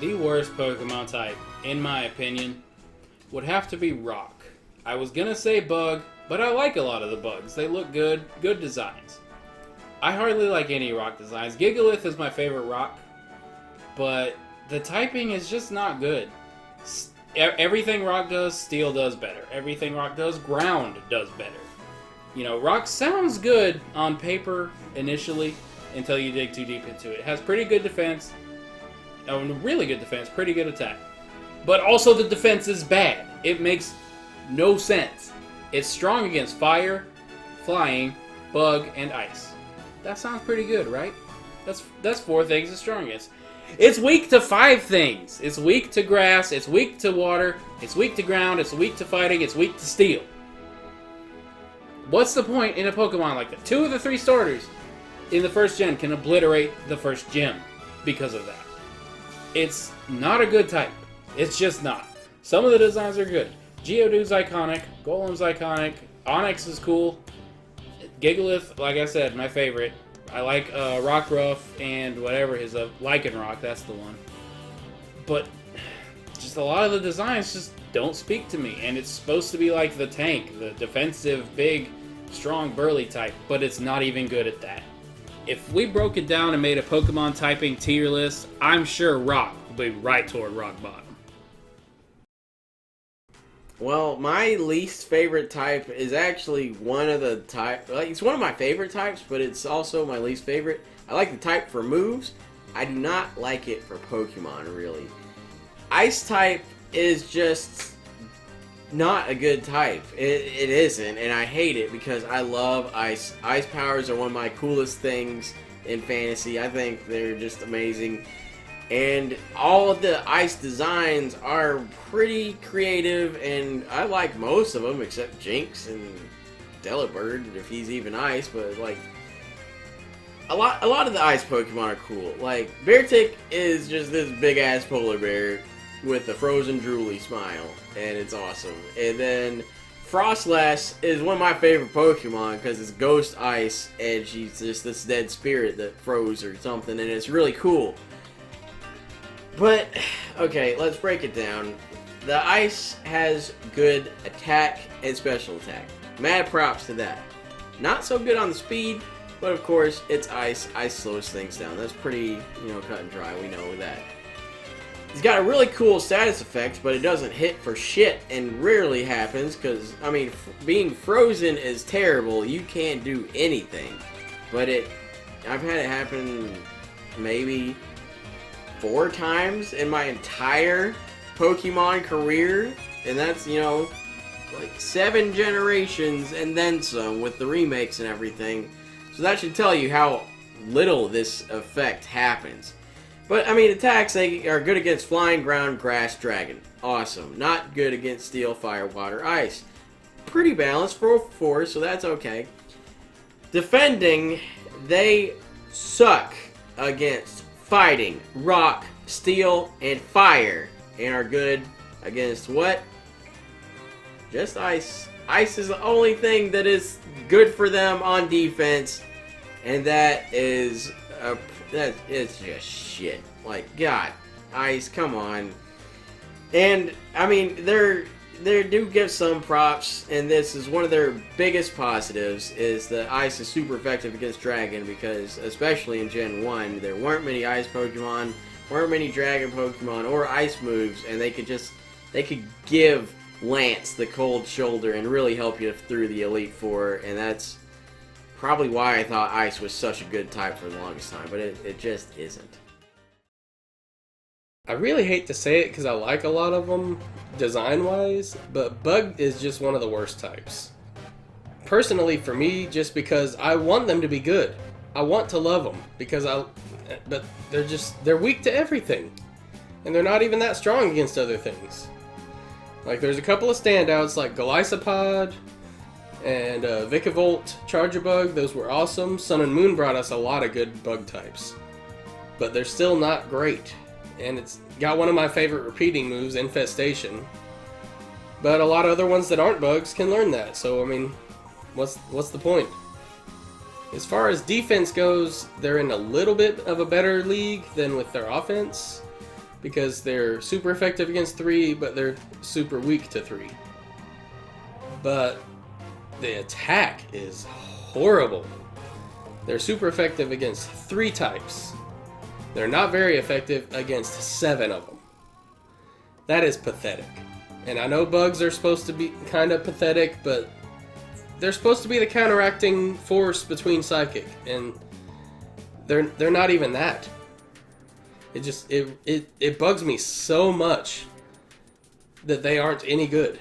The worst Pokemon type, in my opinion, would have to be Rock. I was gonna say Bug, but I like a lot of the bugs. They look good, good designs. I hardly like any Rock designs. Gigalith is my favorite Rock, but the typing is just not good. Everything Rock does, Steel does better. Everything Rock does, Ground does better. You know, Rock sounds good on paper initially until you dig too deep into it. It has pretty good defense. Oh, really good defense, pretty good attack. But also the defense is bad. It makes no sense. It's strong against fire, flying, bug, and ice. That sounds pretty good, right? That's 4 things it's strong against. It's weak to 5 things. It's weak to grass, it's weak to water, it's weak to ground, it's weak to fighting, it's weak to steel. What's the point in a Pokemon like that? 2 of the 3 starters in the first gen can obliterate the first gym because of that. It's not a good type. It's just not. Some of the designs are good. Geodude's iconic. Golem's iconic. Onix is cool. Gigalith, like I said, my favorite. I like Rockruff and whatever his Lycanroc. That's the one. But just a lot of the designs just don't speak to me. And it's supposed to be like the tank, the defensive, big, strong, burly type. But it's not even good at that. If we broke it down and made a Pokemon typing tier list, I'm sure Rock would be right toward rock bottom. Well, my least favorite type is actually one of the type. Like, it's one of my favorite types, but it's also my least favorite. I like the type for moves. I do not like it for Pokemon, really. Ice type is just not a good type. It isn't, and I hate it because I love ice. Ice powers are one of my coolest things in fantasy. I think they're just amazing. And all of the ice designs are pretty creative, and I like most of them except Jinx and Delibird, if he's even ice, but like a lot of the ice Pokemon are cool. Like Beartic is just this big ass polar bear with a frozen drooly smile, and it's awesome. And then Frostlass is one of my favorite Pokemon because it's ghost ice, and she's just this dead spirit that froze or something, and it's really cool. But, okay, let's break it down. The ice has good attack and special attack. Mad props to that. Not so good on the speed, but of course, it's ice. Ice slows things down. That's pretty, cut and dry. We know that. It's got a really cool status effect, but it doesn't hit for shit and rarely happens because, I mean, being frozen is terrible. You can't do anything. But I've had it happen maybe 4 times in my entire Pokemon career, and that's, like 7 generations and then some with the remakes and everything. So that should tell you how little this effect happens. But, I mean, attacks, they are good against flying, ground, grass, dragon. Awesome. Not good against steel, fire, water, ice. Pretty balanced, 4/4, so that's okay. Defending, they suck against fighting, rock, steel, and fire. And are good against what? Just ice. Ice is the only thing that is good for them on defense. And that is it's just shit. Like, God, ice, come on. And I mean, they do give some props, and this is one of their biggest positives, is that ice is super effective against dragon, because especially in Gen 1, there weren't many ice Pokemon, weren't many dragon Pokemon, or ice moves, and they could give Lance the cold shoulder and really help you through the Elite Four, and that's probably why I thought ice was such a good type for the longest time, but it just isn't. I really hate to say it because I like a lot of them design-wise, but Bug is just one of the worst types. Personally, for me, just because I want them to be good. I want to love them but they're weak to everything. And they're not even that strong against other things. Like, there's a couple of standouts like Golisopod and Vikavolt, Charger Bug. Those were awesome. Sun and Moon brought us a lot of good bug types. But they're still not great. And it's got one of my favorite repeating moves, Infestation. But a lot of other ones that aren't bugs can learn that, so I mean, what's the point? As far as defense goes, they're in a little bit of a better league than with their offense. because they're super effective against 3, but they're super weak to 3. But the attack is horrible. They're super effective against 3 types. They're not very effective against 7 of them. That is pathetic. And I know bugs are supposed to be kind of pathetic, but they're supposed to be the counteracting force between psychic, and they're not even that. It bugs me so much that they aren't any good.